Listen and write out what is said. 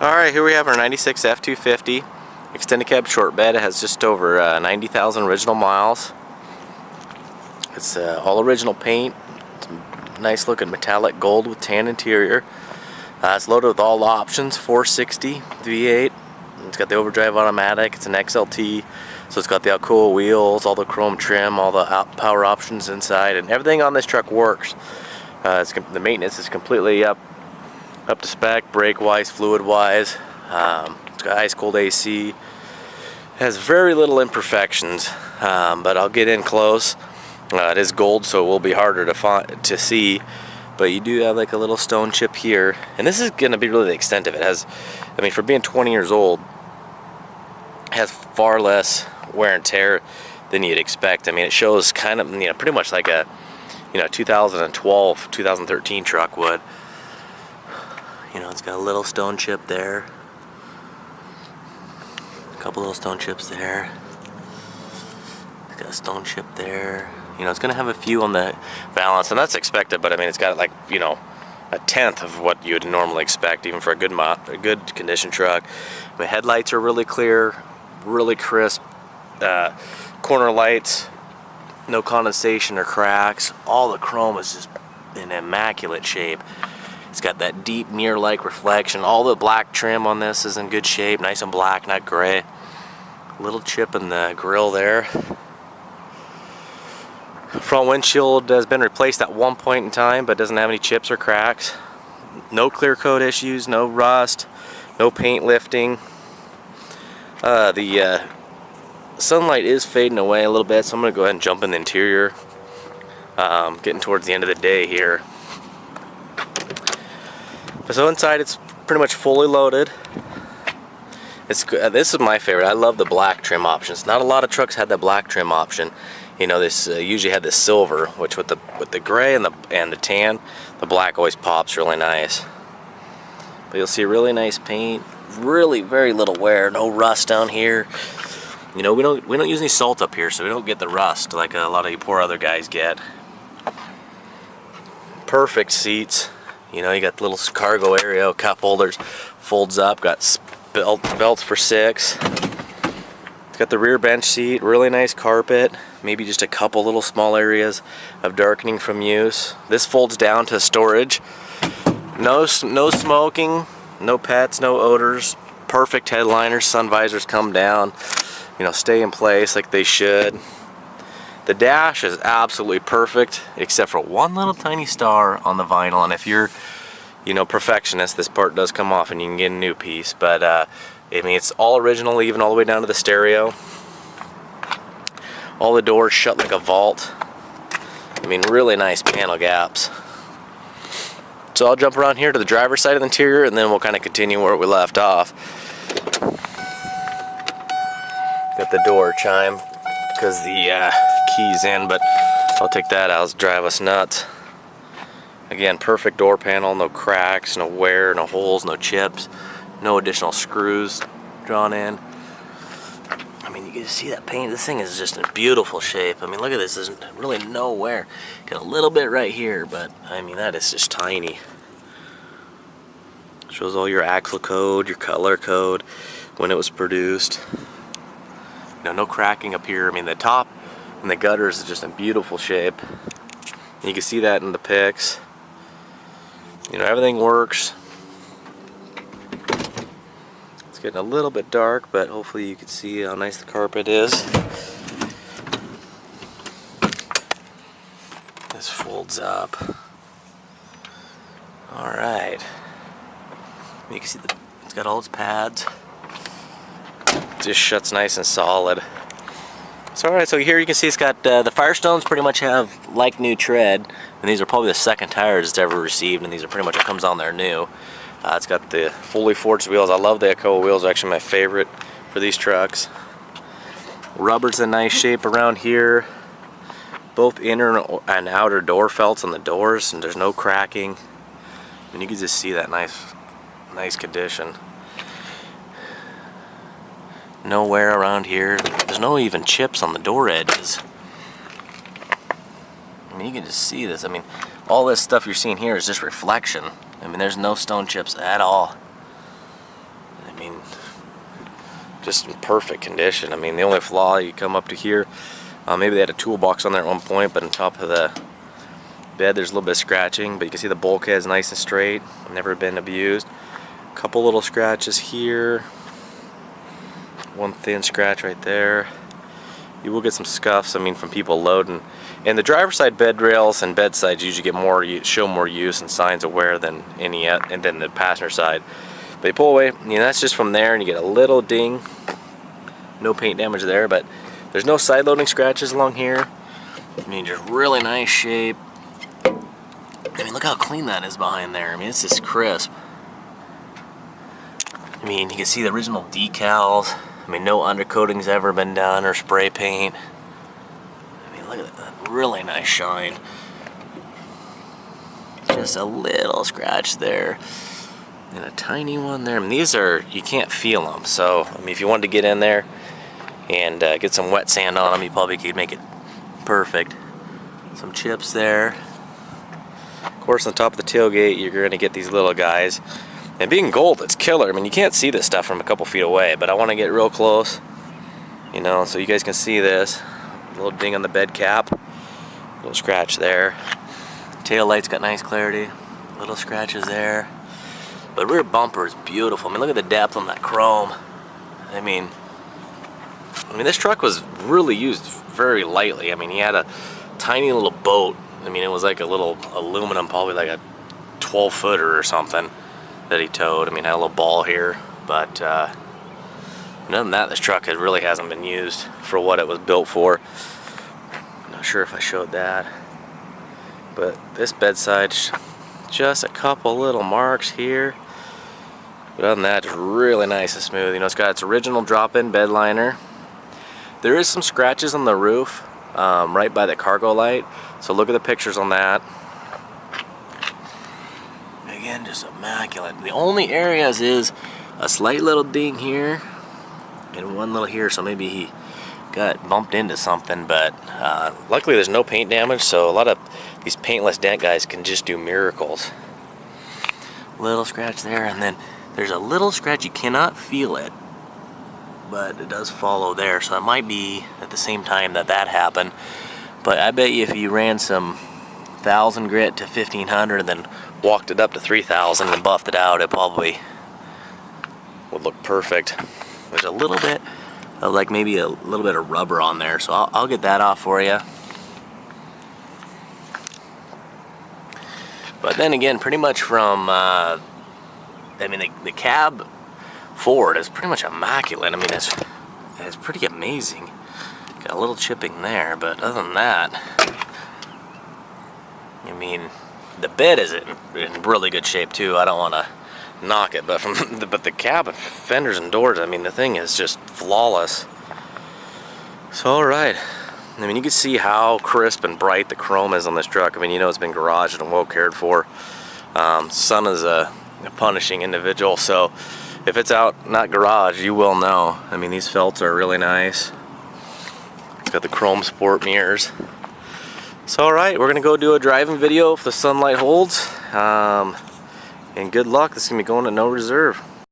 Alright, here we have our 96 F250 extended cab short bed. It has just over 90,000 original miles. It's all original paint. It's nice looking metallic gold with tan interior. It's loaded with all options, 460 V8. It's got the overdrive automatic. It's an XLT, so it's got the Alcoa wheels, all the chrome trim, all the power options inside, and everything on this truck works. The maintenance is completely up to spec, brake wise, fluid wise. It's got ice cold AC. It has very little imperfections, but I'll get in close. It is gold, so it will be harder to see, but you do have like a little stone chip here, and this is going to be really the extent of it. It has, I mean, for being 20 years old, it has far less wear and tear than you'd expect. I mean, it shows kind of, pretty much like a 2012, 2013 truck would. It's got a little stone chip there, a couple little stone chips there. It's got a stone chip there. It's going to have a few on the balance, and that's expected, but I mean, it's got like, a tenth of what you would normally expect, even for a good condition truck. The headlights are really clear, really crisp. Corner lights, no condensation or cracks. All the chrome is just in immaculate shape. It's got that deep mirror-like reflection. All the black trim on this is in good shape, nice and black, not gray. Little chip in the grill there. Front windshield has been replaced at one point in time, but doesn't have any chips or cracks. No clear coat issues, no rust, no paint lifting. The sunlight is fading away a little bit, so I'm going to go ahead and jump in the interior. Getting towards the end of the day here. So inside it's pretty much fully loaded. This is my favorite. I love the black trim options. Not a lot of trucks had the black trim option. This usually had the silver, which with the gray and the tan, the black always pops really nice. But you'll see really nice paint, really very little wear, no rust down here. We don't use any salt up here, so we don't get the rust like a lot of you poor other guys get. Perfect seats. You got the little cargo area, cup holders, folds up, got belts for 6. It's got the rear bench seat, really nice carpet, maybe just a couple little small areas of darkening from use. This folds down to storage. No smoking, no pets, no odors. Perfect headliners, sun visors come down, stay in place like they should. The dash is absolutely perfect, except for one little tiny star on the vinyl, and if you're, perfectionist, this part does come off and you can get a new piece, but I mean, it's all original, even all the way down to the stereo. All the doors shut like a vault. I mean, really nice panel gaps. So I'll jump around here to the driver's side of the interior, and then we'll kind of continue where we left off. Got the door chime because the key's in, but I'll take that out. It'll drive us nuts. Again, perfect door panel, no cracks, no wear, no holes, no chips, no additional screws drawn in. I mean, you can see that paint. This thing is just in beautiful shape. I mean, look at this. There's really no wear. Got a little bit right here, but I mean, that is just tiny. Shows all your axle code, your color code, when it was produced. No cracking up here. I mean, the top and the gutters is just in beautiful shape. And you can see that in the pics. Everything works. It's getting a little bit dark, but hopefully you can see how nice the carpet is. This folds up. Alright. You can see it's got all its pads. Just shuts nice and solid. So alright, so here you can see it's got the Firestones pretty much have like new tread, and these are probably the second tires it's ever received, and these are pretty much what comes on there new. It's got the fully forged wheels. I love the Alcoa wheels, are actually my favorite for these trucks. Rubber's in nice shape around here. Both inner and outer door felts on the doors, and there's no cracking. And you can just see that nice condition. No wear around here. There's no even chips on the door edges. I mean, you can just see this. I mean, all this stuff you're seeing here is just reflection. I mean, there's no stone chips at all. just in perfect condition. I mean, the only flaw, you come up to here, maybe they had a toolbox on there at one point, but on top of the bed there's a little bit of scratching, but you can see the bulkhead's nice and straight, never been abused. A couple little scratches here, one thin scratch right there. You will get some scuffs, I mean, from people loading. And the driver's side bed rails and bedsides usually get more, show more use and signs of wear than and then the passenger side. But you pull away, you know, that's just from there, and you get a little ding. No paint damage there, but there's no side loading scratches along here. I mean, just really nice shape. I mean, look how clean that is behind there. I mean, it's just crisp. I mean, you can see the original decals. I mean, no undercoating's ever been done or spray paint. I mean, look at that, really nice shine. Just a little scratch there. And a tiny one there. I mean, these are, you can't feel them. So, I mean, if you wanted to get in there and get some wet sand on them, you probably could make it perfect. Some chips there. Of course, on top of the tailgate, you're going to get these little guys. And being gold, it's killer. I mean, you can't see this stuff from a couple feet away, but I want to get real close, you know, so you guys can see this. A little ding on the bed cap. Little scratch there. Tail light's got nice clarity. Little scratches there. But rear bumper is beautiful. I mean, look at the depth on that chrome. I mean, this truck was really used very lightly. I mean, he had a tiny little boat. I mean, it was like a little aluminum, probably like a 12-footer or something that he towed. I mean, had a little ball here, but other than that, this truck really hasn't been used for what it was built for. Not sure if I showed that, but this bedside, just a couple little marks here. But other than that, just really nice and smooth. You know, it's got its original drop-in bed liner. There is some scratches on the roof, right by the cargo light. So look at the pictures on that. Again, just immaculate. The only areas is a slight little ding here and one little here. So maybe he got bumped into something. But luckily, there's no paint damage. So a lot of these paintless dent guys can just do miracles. Little scratch there, and then there's a little scratch, you cannot feel it, but it does follow there, so it might be at the same time that happened. But I bet you if you ran some 1000 grit to 1500 and then walked it up to 3000 and buffed it out, it probably would look perfect. There's a little bit of, like, maybe a little bit of rubber on there, so I'll get that off for you. But then again, pretty much from I mean, the cab forward is pretty much immaculate. I mean, it's pretty amazing. Got a little chipping there, but other than that, I mean, the bed is in really good shape too. I don't want to knock it, but but the cab and fenders and doors, I mean, the thing is just flawless. So, all right. I mean, you can see how crisp and bright the chrome is on this truck. I mean, you know, it's been garaged and well cared for. Son is a punishing individual, so if it's out not garage, you will know. I mean, these felts are really nice. It's got the chrome sport mirrors. So alright, we're gonna go do a driving video if the sunlight holds, and good luck. This is gonna be going to no reserve.